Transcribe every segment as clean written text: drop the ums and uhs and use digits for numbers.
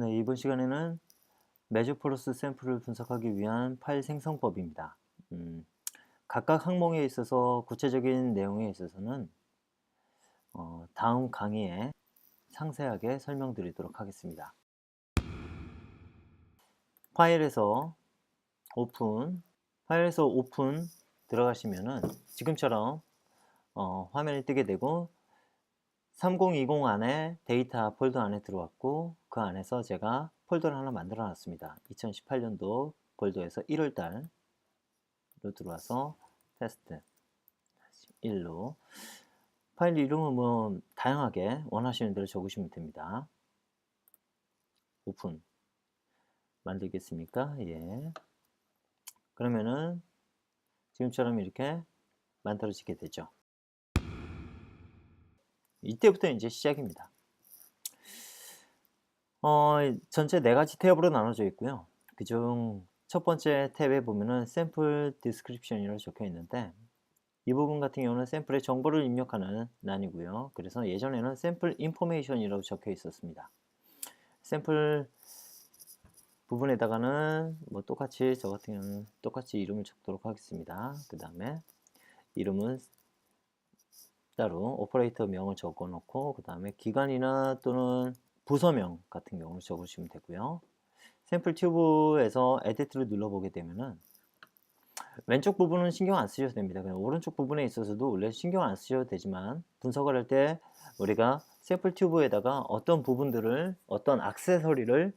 네, 이번 시간에는 메조포러스 샘플을 분석하기 위한 파일 생성법입니다. 각각 항목에 있어서 구체적인 내용에 있어서는 다음 강의에 상세하게 설명드리도록 하겠습니다. 파일에서 오픈 들어가시면은 지금처럼 화면이 뜨게 되고 3020 안에 데이터 폴더 안에 들어왔고, 그 안에서 제가 폴더를 하나 만들어 놨습니다. 2018년도 폴더에서 1월달로 들어와서 테스트 1로 파일 이름은 뭐 다양하게 원하시는 대로 적으시면 됩니다. 오픈 만들겠습니까? 예. 그러면은 지금처럼 이렇게 만들어지게 되죠. 이때부터 이제 시작입니다. 전체 4가지 탭으로 나눠져 있고요. 그중 첫 번째 탭에 보면은 샘플 디스크립션이라고 적혀 있는데, 이 부분 같은 경우는 샘플의 정보를 입력하는 란이고요. 그래서 예전에는 샘플 인포메이션이라고 적혀 있었습니다. 샘플 부분에다가는 뭐 똑같이, 저 같은 경우는 똑같이 이름을 적도록 하겠습니다. 그 다음에 이름은 따로 오퍼레이터 명을 적어 놓고, 그 다음에 기관이나 또는 부서명 같은 경우를 적으시면 되고요. 샘플 튜브에서 에디트를 눌러보게 되면은 왼쪽 부분은 신경 안 쓰셔도 됩니다. 그냥 오른쪽 부분에 있어서도 원래 신경 안 쓰셔도 되지만, 분석을 할 때 우리가 샘플 튜브에다가 어떤 부분들을, 어떤 액세서리를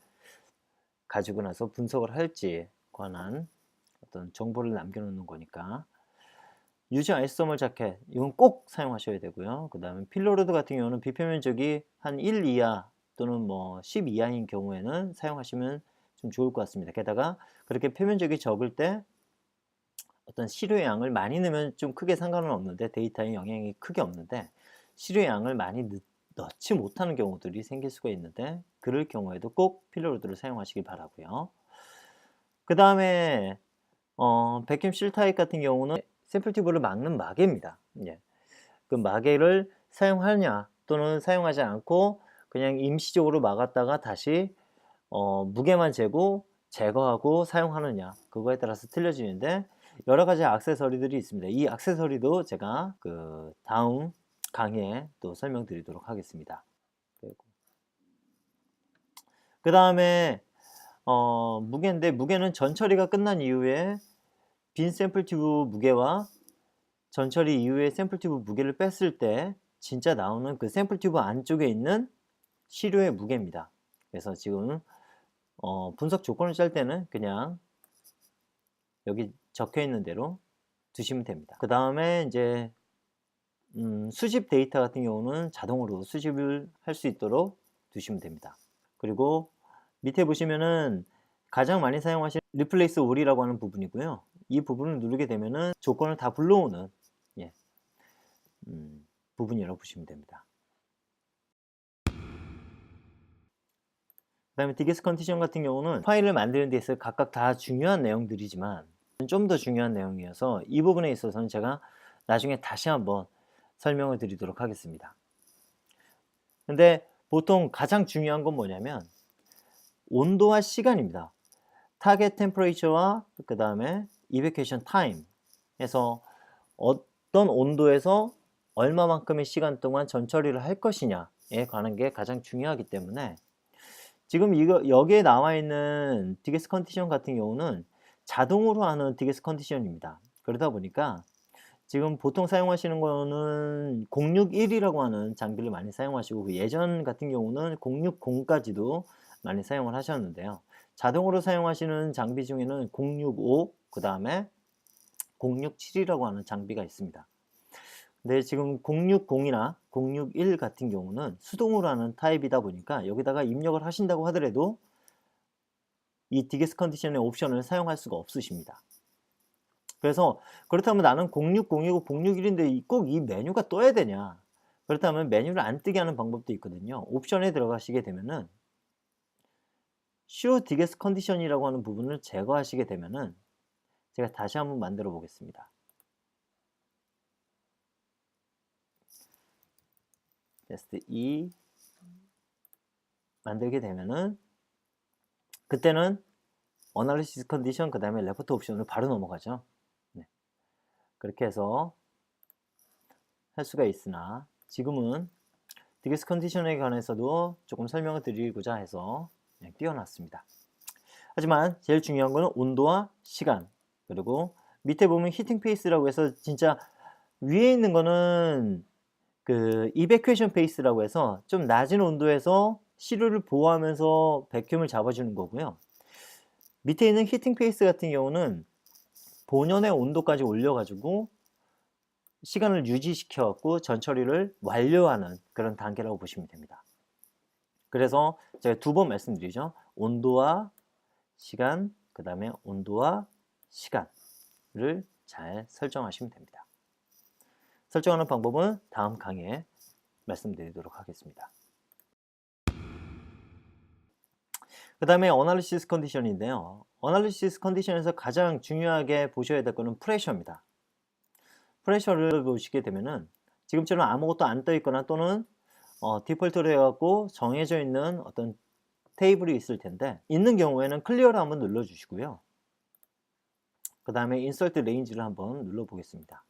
가지고 나서 분석을 할지에 관한 어떤 정보를 남겨놓는 거니까, 유지 아이소멀 자켓 이건 꼭 사용하셔야 되고요. 그 다음에 필로로드 같은 경우는 비표 면적이 한 1 이하 또는 뭐 10 이하인 경우에는 사용하시면 좀 좋을 것 같습니다. 게다가 그렇게 표면적이 적을 때 어떤 시료의 양을 많이 넣으면 좀 크게 상관은 없는데, 데이터에 영향이 크게 없는데, 시료의 양을 많이 넣지 못하는 경우들이 생길 수가 있는데, 그럴 경우에도 꼭 필로로드를 사용하시기 바라고요. 그 다음에 백큐um 실 타입 같은 경우는 샘플 튜브를 막는 마개입니다. 예. 그 마개를 사용하느냐 또는 사용하지 않고 그냥 임시적으로 막았다가 다시 무게만 재고 제거하고 사용하느냐, 그거에 따라서 틀려지는데, 여러 가지 액세서리들이 있습니다. 이 액세서리도 제가 그 다음 강의에 또 설명드리도록 하겠습니다. 그 다음에 무게인데, 무게는 전처리가 끝난 이후에 빈 샘플 튜브 무게와 전처리 이후에 샘플 튜브 무게를 뺐을 때 진짜 나오는 그 샘플 튜브 안쪽에 있는 시료의 무게입니다. 그래서 지금 분석 조건을 짤 때는 그냥 여기 적혀 있는 대로 두시면 됩니다. 그 다음에 이제 수집 데이터 같은 경우는 자동으로 수집을 할 수 있도록 두시면 됩니다. 그리고 밑에 보시면은 가장 많이 사용하시는 Replace All이라고 하는 부분이고요. 이 부분을 누르게 되면은 조건을 다 불러오는 부분이라고 보시면 됩니다. 그 다음에 디게스 컨디션 같은 경우는 파일을 만드는 데 있어서 각각 다 중요한 내용들이지만 좀 더 중요한 내용이어서 이 부분에 있어서는 제가 나중에 다시 한번 설명을 드리도록 하겠습니다. 근데 보통 가장 중요한 건 뭐냐면 온도와 시간입니다. 타겟 템퍼레이처와 그 다음에 이베케이션 타임 에서 어떤 온도에서 얼마만큼의 시간 동안 전처리를 할 것이냐에 관한 게 가장 중요하기 때문에, 지금 여기에 나와 있는 디게스 컨디션 같은 경우는 자동으로 하는 디게스 컨디션입니다. 그러다 보니까 지금 보통 사용하시는 거는 061이라고 하는 장비를 많이 사용하시고, 그 예전 같은 경우는 060까지도 많이 사용을 하셨는데요. 자동으로 사용하시는 장비 중에는 065, 그 다음에 067이라고 하는 장비가 있습니다. 근데 지금 060이나 061 같은 경우는 수동으로 하는 타입이다 보니까 여기다가 입력을 하신다고 하더라도 이 디게스 컨디션의 옵션을 사용할 수가 없으십니다. 그래서 그렇다면 나는 060이고 061인데 꼭 이 메뉴가 떠야 되냐? 그렇다면 메뉴를 안 뜨게 하는 방법도 있거든요. 옵션에 들어가시게 되면은 Show Digest Condition이라고 하는 부분을 제거하시게 되면은, 제가 다시 한번 만들어 보겠습니다. 테스트 2 만들게 되면은 그때는 어널리시스 컨디션 그 다음에 레포트 옵션으로 바로 넘어가죠. 네. 그렇게 해서 할 수가 있으나 지금은 디그스 컨디션에 관해서도 조금 설명을 드리고자 해서 그냥 띄워놨습니다. 하지만 제일 중요한 거는 온도와 시간, 그리고 밑에 보면 히팅 페이스라고 해서 진짜 위에 있는 거는 그 이베큐에이션 페이스라고 해서 좀 낮은 온도에서 시료를 보호하면서 백큐움을 잡아주는 거고요. 밑에 있는 히팅 페이스 같은 경우는 본연의 온도까지 올려가지고 시간을 유지시켜 갖고 전처리를 완료하는 그런 단계라고 보시면 됩니다. 그래서 제가 두 번 말씀드리죠. 온도와 시간, 그 다음에 온도와 시간을 잘 설정하시면 됩니다. 설정하는 방법은 다음 강의에 말씀드리도록 하겠습니다. 그 다음에 어널리시스 컨디션인데요. 어널리시스 컨디션에서 가장 중요하게 보셔야 될 거는 프레셔입니다. 프레셔를 보시게 되면은 지금처럼 아무것도 안 떠 있거나 또는 디폴트로 해갖고 정해져 있는 어떤 테이블이 있을 텐데, 있는 경우에는 클리어를 한번 눌러 주시고요. 그 다음에 인서트 레인지를 한번 눌러 보겠습니다.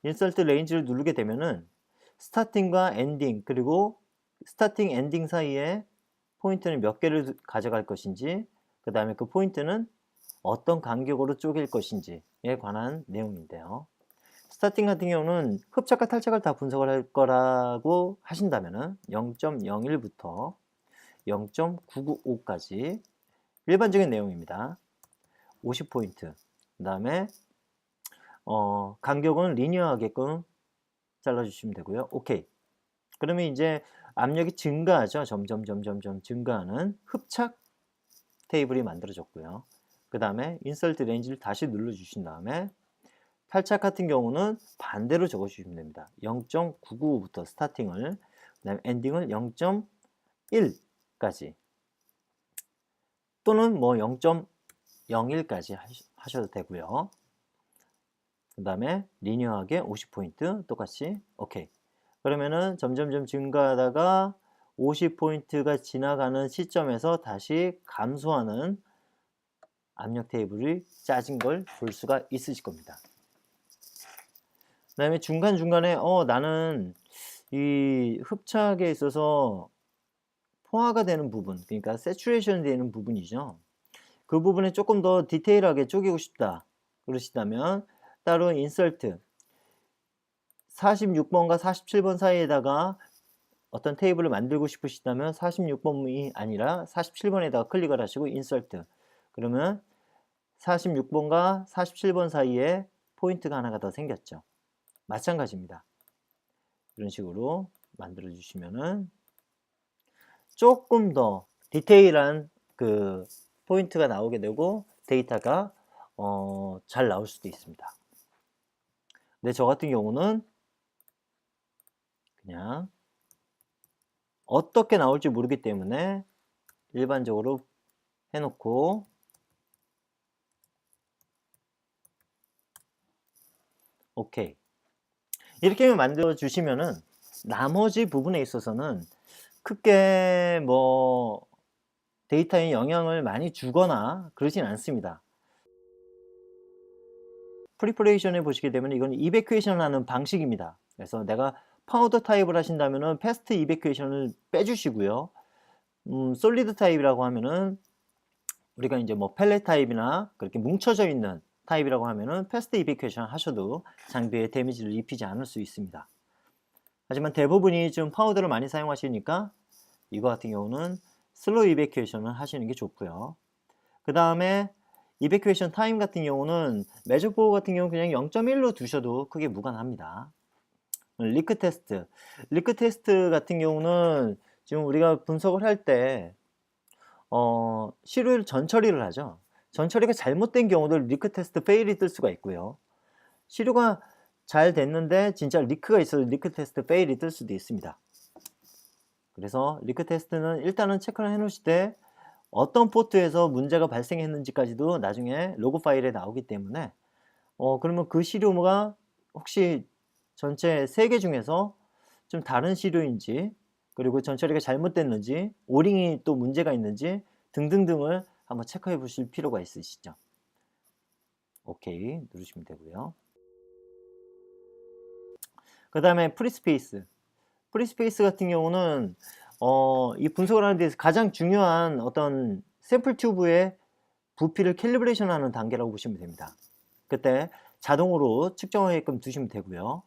인서트 레인지를 누르게 되면은 스타팅과 엔딩, 그리고 스타팅 엔딩 사이에 포인트는 몇 개를 가져갈 것인지, 그 다음에 그 포인트는 어떤 간격으로 쪼갤 것인지에 관한 내용인데요. 스타팅 같은 경우는 흡착과 탈착을 다 분석을 할 거라고 하신다면은 0.01부터 0.995까지 일반적인 내용입니다. 50포인트. 그 다음에 간격은 리니어하게끔 잘라주시면 되고요. 오케이. 그러면 이제 압력이 증가하죠. 점점 증가하는 흡착 테이블이 만들어졌고요. 그 다음에 인서트 레인지를 다시 눌러주신 다음에 탈착 같은 경우는 반대로 적어주시면 됩니다. 0.995부터 스타팅을, 그 다음에 엔딩을 0.1까지 또는 뭐 0.01까지 하셔도 되고요. 그 다음에 리니어하게 50포인트 똑같이 오케이. 그러면은 점점 증가하다가 50포인트가 지나가는 시점에서 다시 감소하는 압력 테이블이 짜진 걸 볼 수가 있으실 겁니다. 그 다음에 중간중간에 나는 이 흡착에 있어서 포화가 되는 부분, 그러니까 세츄레이션 되는 부분이죠. 그 부분에 조금 더 디테일하게 쪼개고 싶다 그러시다면 따로 인서트 46번과 47번 사이에다가 어떤 테이블을 만들고 싶으시다면 46번이 아니라 47번에다가 클릭을 하시고 인서트, 그러면 46번과 47번 사이에 포인트가 하나가 더 생겼죠. 마찬가지입니다. 이런 식으로 만들어 주시면은 조금 더 디테일한 그 포인트가 나오게 되고 데이터가 잘 나올 수도 있습니다. 근데 저 같은 경우는 그냥 어떻게 나올지 모르기 때문에 일반적으로 해놓고 오케이. 이렇게 만들어 주시면은 나머지 부분에 있어서는 크게 뭐 데이터에 영향을 많이 주거나 그러진 않습니다. 프리퍼레이션에 보시게 되면 이건 이베큐에이션 하는 방식입니다. 그래서 내가 파우더 타입을 하신다면은 패스트 이베큐에이션을 빼주시고요. 솔리드 타입이라고 하면은 우리가 이제 뭐 펠렛 타입이나 그렇게 뭉쳐져 있는 타입이라고 하면은 패스트 이베큐에이션 하셔도 장비에 데미지를 입히지 않을 수 있습니다. 하지만 대부분이 좀 파우더를 많이 사용하시니까 이거 같은 경우는 슬로우 이베큐에이션을 하시는 게 좋고요. 그 다음에 이베큐에이션 타임 같은 경우는 매저 보호 같은 경우는 그냥 0.1로 두셔도 크게 무관합니다. 리크 테스트 같은 경우는 지금 우리가 분석을 할 때 시료를 전처리를 하죠. 전처리가 잘못된 경우도 리크 테스트 페일이 뜰 수가 있고요. 시료가 잘 됐는데 진짜 리크가 있어서 리크 테스트 페일이 뜰 수도 있습니다. 그래서 리크 테스트는 일단은 체크를 해 놓으실 때 어떤 포트에서 문제가 발생했는지까지도 나중에 로그 파일에 나오기 때문에 그러면 그 시료가 혹시 전체 3개 중에서 좀 다른 시료인지, 그리고 전처리가 잘못됐는지, 오링이 또 문제가 있는지 등등등을 한번 체크해 보실 필요가 있으시죠. 오케이 누르시면 되고요. 그 다음에 프리스페이스. 프리스페이스 같은 경우는 이 분석을 하는 데서 가장 중요한 어떤 샘플 튜브의 부피를 캘리브레이션 하는 단계라고 보시면 됩니다. 그때 자동으로 측정하게끔 두시면 되고요.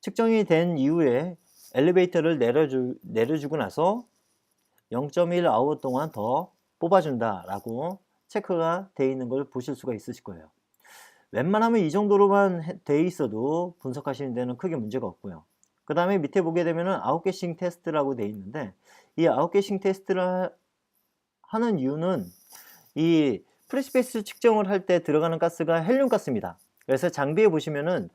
측정이 된 이후에 엘리베이터를 내려주고 나서 0.1 아워 동안 더 뽑아준다 라고 체크가 되어 있는 걸 보실 수가 있으실 거예요. 웬만하면 이 정도로만 되어 있어도 분석하시는 데는 크게 문제가 없고요. 그 다음에 밑에 보게 되면은 아웃게싱 테스트라고 되어 있는데, 이 아웃게싱 테스트를 하는 이유는 이 프리스페이스 측정을 할 때 들어가는 가스가 헬륨 가스입니다. 그래서 장비에 보시면은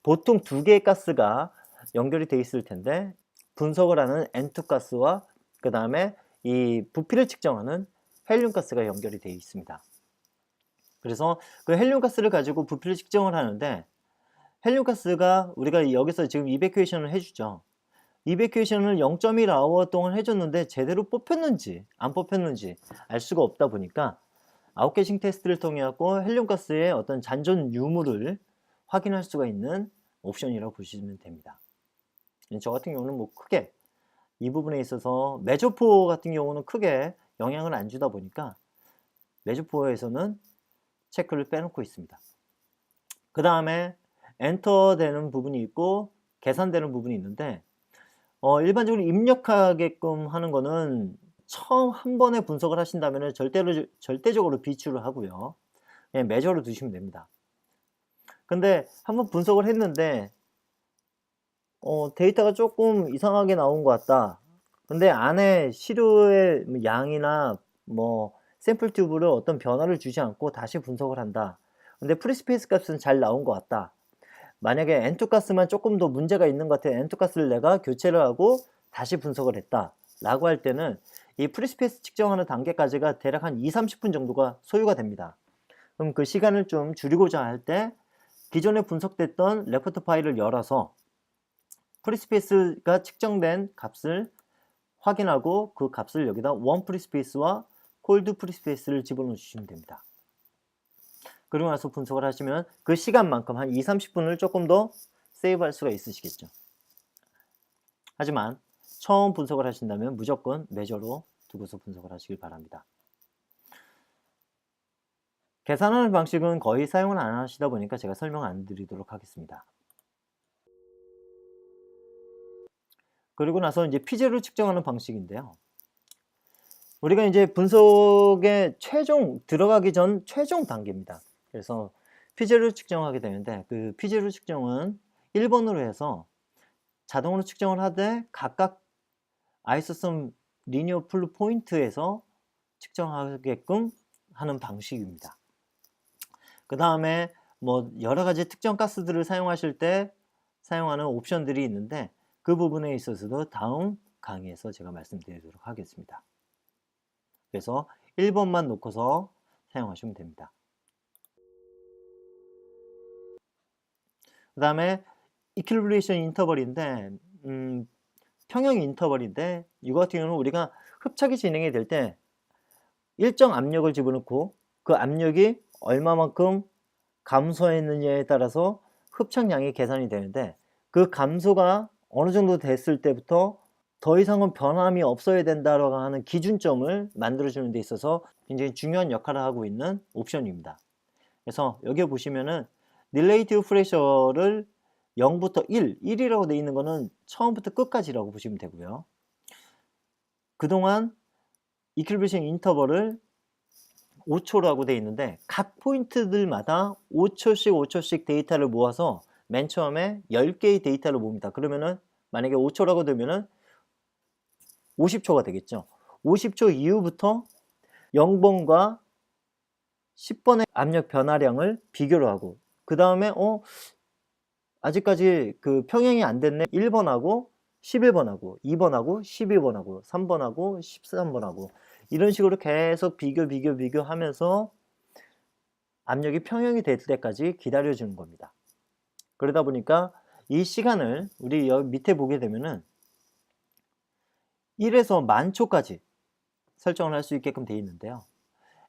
보통 두 개의 가스가 연결이 되어 있을 텐데, 분석을 하는 N2 가스와 그 다음에 이 부피를 측정하는 헬륨 가스가 연결이 되어 있습니다. 그래서 그 헬륨 가스를 가지고 부피를 측정을 하는데, 헬륨 가스가 우리가 여기서 지금 이베큐에이션을 해주죠. 이베큐에이션을 0.1 아워 동안 해줬는데 제대로 뽑혔는지 안 뽑혔는지 알 수가 없다 보니까 아웃게싱 테스트를 통해 갖고 헬륨 가스의 어떤 잔존 유무를 확인할 수가 있는 옵션이라고 보시면 됩니다. 저 같은 경우는 뭐 크게 이 부분에 있어서 메저포 같은 경우는 크게 영향을 안 주다 보니까 메저포에서는 체크를 빼놓고 있습니다. 그 다음에 엔터 되는 부분이 있고 계산되는 부분이 있는데, 일반적으로 입력하게끔 하는 거는 처음 한 번에 분석을 하신다면 절대적으로 비추를 하고요. 그냥 매저로 두시면 됩니다. 근데 한번 분석을 했는데 데이터가 조금 이상하게 나온 것 같다. 근데 안에 시료의 양이나 뭐 샘플 튜브를 어떤 변화를 주지 않고 다시 분석을 한다. 근데 프리스페이스 값은 잘 나온 것 같다. 만약에 N2 가스만 조금 더 문제가 있는 것 같아요. N2 가스를 내가 교체를 하고 다시 분석을 했다 라고 할 때는 이 프리스페이스 측정하는 단계까지가 대략 한 2-30분 정도가 소요가 됩니다. 그럼 그 시간을 좀 줄이고자 할 때 기존에 분석됐던 레포트 파일을 열어서 프리스페이스가 측정된 값을 확인하고 그 값을 여기다 원 프리스페이스와 콜드 프리스페이스를 집어넣어 주시면 됩니다. 그리고 나서 분석을 하시면 그 시간만큼 한 2-30분을 조금 더 세이브할 수가 있으시겠죠. 하지만 처음 분석을 하신다면 무조건 매저로 두고서 분석을 하시길 바랍니다. 계산하는 방식은 거의 사용을 안 하시다 보니까 제가 설명 안 드리도록 하겠습니다. 그리고 나서 이제 피제를 측정하는 방식인데요. 우리가 이제 분석에 들어가기 전 최종 단계입니다. 그래서 피제를 측정하게 되는데, 그 피제를 측정은 1번으로 해서 자동으로 측정을 하되 각각 아이소섬 리니어 풀 포인트에서 측정하게끔 하는 방식입니다. 그 다음에 뭐 여러 가지 특정 가스들을 사용하실 때 사용하는 옵션들이 있는데, 그 부분에 있어서도 다음 강의에서 제가 말씀드리도록 하겠습니다. 그래서 1번만 놓고서 사용하시면 됩니다. 그 다음에 이퀄리브레이션 인터벌인데, 평형 인터벌인데, 이거 같은 경우는 우리가 흡착이 진행이 될 때 일정 압력을 집어넣고 그 압력이 얼마만큼 감소했느냐에 따라서 흡착량이 계산이 되는데, 그 감소가 어느 정도 됐을 때부터 더 이상은 변함이 없어야 된다라고 하는 기준점을 만들어주는 데 있어서 굉장히 중요한 역할을 하고 있는 옵션입니다. 그래서 여기 보시면은 릴레이티브 프레셔를 0부터 1이라고 되어 있는 거는 처음부터 끝까지라고 보시면 되고요. 그동안 이퀄리브레이션 인터벌을 5초라고 되어 있는데, 각 포인트들마다 5초씩 데이터를 모아서 맨 처음에 10개의 데이터를 모읍니다. 그러면은 만약에 5초라고 되면은 50초가 되겠죠. 50초 이후부터 0번과 10번의 압력 변화량을 비교를 하고, 그 다음에 아직까지 그 평형이 안 됐네. 1번하고 11번하고 2번하고 12번하고 3번하고 13번하고 이런 식으로 계속 비교하면서 압력이 평형이 될 때까지 기다려주는 겁니다. 그러다 보니까 이 시간을 우리 여기 밑에 보게 되면은 1에서 만초까지 설정을 할 수 있게끔 되어 있는데요.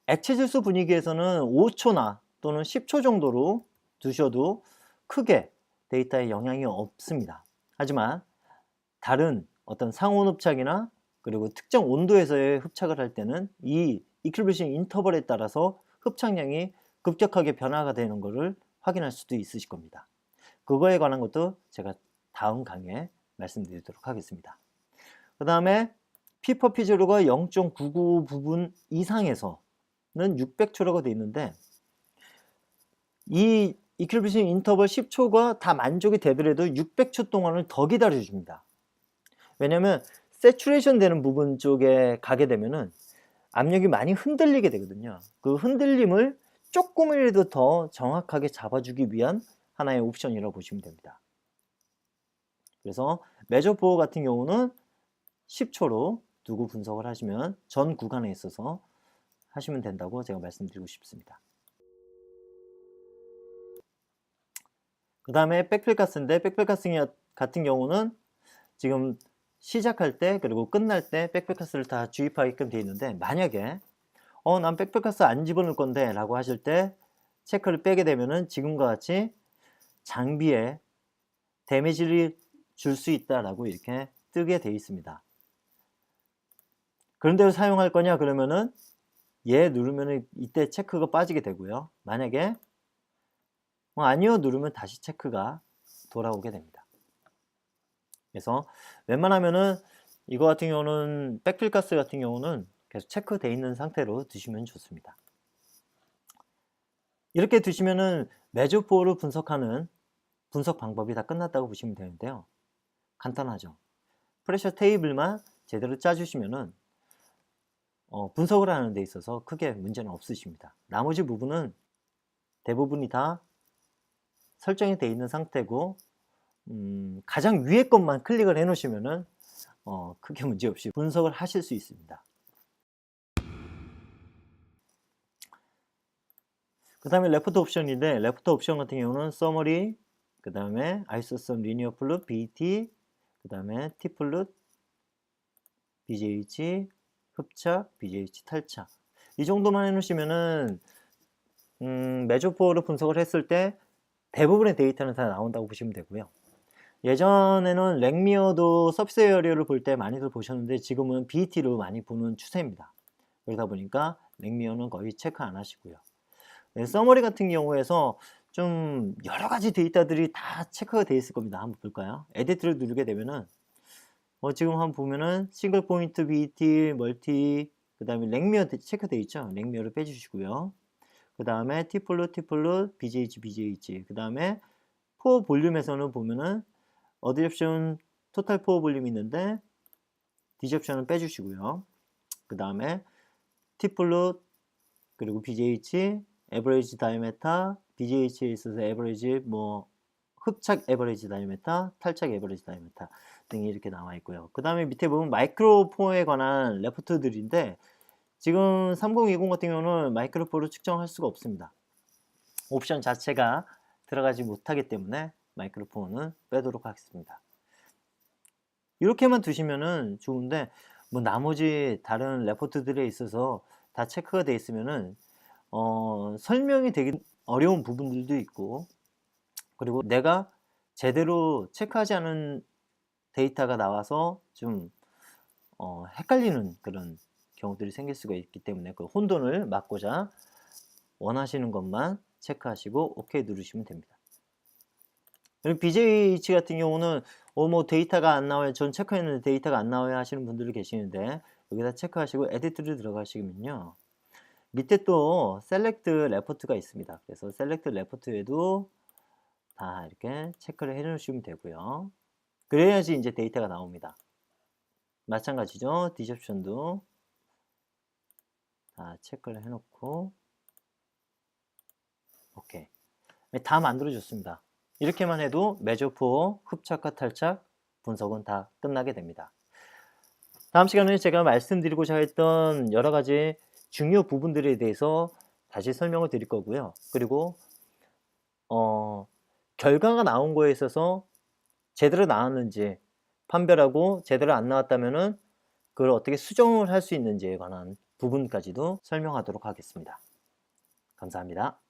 액체 질소 분위기에서는 5초나 또는 10초 정도로 두셔도 크게 데이터에 영향이 없습니다. 하지만 다른 어떤 상온 흡착이나 그리고 특정 온도에서의 흡착을 할 때는 이 이퀄리브레이션 인터벌에 따라서 흡착량이 급격하게 변화가 되는 것을 확인할 수도 있으실 겁니다. 그거에 관한 것도 제가 다음 강의에 말씀드리도록 하겠습니다. 그 다음에 P/P0가 0.99 부분 이상에서는 600초라고 되어 있는데, 이 이퀄리브레이션 인터벌 10초가 다 만족이 되더라도 600초 동안을 더 기다려 줍니다. 왜냐면 세츄레이션 되는 부분 쪽에 가게 되면은 압력이 많이 흔들리게 되거든요. 그 흔들림을 조금이라도 더 정확하게 잡아주기 위한 하나의 옵션이라고 보시면 됩니다. 그래서 메저포 같은 경우는 10초로 두고 분석을 하시면 전 구간에 있어서 하시면 된다고 제가 말씀드리고 싶습니다. 그 다음에 백필가스인데, 백필가스 같은 경우는 지금 시작할 때 그리고 끝날 때 백필가스를 다 주입하게끔 되어 있는데, 만약에 난 백필가스 안 집어넣을 건데 라고 하실 때 체크를 빼게 되면은 지금과 같이 장비에 데미지를 줄 수 있다라고 이렇게 뜨게 되어 있습니다. 그런데 사용할 거냐 그러면은 얘 누르면은 이때 체크가 빠지게 되고요. 만약에 아니요 누르면 다시 체크가 돌아오게 됩니다. 그래서 웬만하면은 이거 같은 경우는 백필가스 같은 경우는 계속 체크되어 있는 상태로 두시면 좋습니다. 이렇게 두시면은 메저포를 분석하는 분석 방법이 다 끝났다고 보시면 되는데요. 간단하죠. 프레셔 테이블만 제대로 짜주시면은 분석을 하는 데 있어서 크게 문제는 없으십니다. 나머지 부분은 대부분이 다 설정이 되어 있는 상태고, 가장 위에 것만 클릭을 해 놓으시면은 크게 문제 없이 분석을 하실 수 있습니다. 그 다음에 레포트 옵션인데, 레포트 옵션 같은 경우는 서머리, 그 다음에 아이소섬 리니어 플룻, BT, 그 다음에 T 플룻, BJH, 흡착, BJH 탈착, 이 정도만 해 놓으시면은 메저포를 분석을 했을 때 대부분의 데이터는 다 나온다고 보시면 되고요. 예전에는 랭미어도 서피스 에어리어를 볼 때 많이들 보셨는데, 지금은 BT로 많이 보는 추세입니다. 그러다 보니까 랭미어는 거의 체크 안 하시고요. 서머리 같은 경우에서 좀 여러 가지 데이터들이 다 체크가 되어 있을 겁니다. 한번 볼까요? 에디트를 누르게 되면은 지금 한번 보면은 싱글 포인트 BT, 멀티, 그 다음에 랭미어 체크되어 있죠? 랭미어를 빼주시고요. 그 다음에 T플룻, BJH, BJH. 그 다음에 포어 볼륨에서는 보면은 어디옵션 토탈 포어 볼륨이 있는데 디접션은 빼주시고요. 그 다음에 T플룻 그리고 BJH, 에버리지 다이메타, BJH에 있어서 에버리지 흡착 에버리지 다이메타, 탈착 에버리지 다이메타 등이 이렇게 나와 있고요. 그 다음에 밑에 보면 마이크로 포에 관한 레포트들인데, 지금 3020 같은 경우는 마이크로 포를 측정할 수가 없습니다. 옵션 자체가 들어가지 못하기 때문에 마이크로 포는 빼도록 하겠습니다. 이렇게만 두시면은 좋은데, 나머지 다른 레포트들에 있어서 다 체크가 되어 있으면은 설명이 되기 어려운 부분들도 있고, 그리고 내가 제대로 체크하지 않은 데이터가 나와서 좀 헷갈리는 그런 경우들이 생길 수가 있기 때문에 그 혼돈을 막고자 원하시는 것만 체크하시고 OK 누르시면 됩니다. BJH 같은 경우는 데이터가 안 나와요, 전 체크했는데 데이터가 안 나와요 하시는 분들이 계시는데, 여기다 체크하시고 에디트를 들어가시면요, 밑에 또 셀렉트 레포트가 있습니다. 그래서 셀렉트 레포트에도 다 이렇게 체크를 해 놓으시면 되고요. 그래야지 이제 데이터가 나옵니다. 마찬가지죠. 디접션도 다 체크를 해 놓고 오케이. 다 만들어졌습니다. 이렇게만 해도 메저포, 흡착과 탈착 분석은 다 끝나게 됩니다. 다음 시간에 제가 말씀드리고자 했던 여러 가지 중요 부분들에 대해서 다시 설명을 드릴 거고요. 그리고 결과가 나온 거에 있어서 제대로 나왔는지 판별하고, 제대로 안 나왔다면은 그걸 어떻게 수정을 할 수 있는지에 관한 부분까지도 설명하도록 하겠습니다. 감사합니다.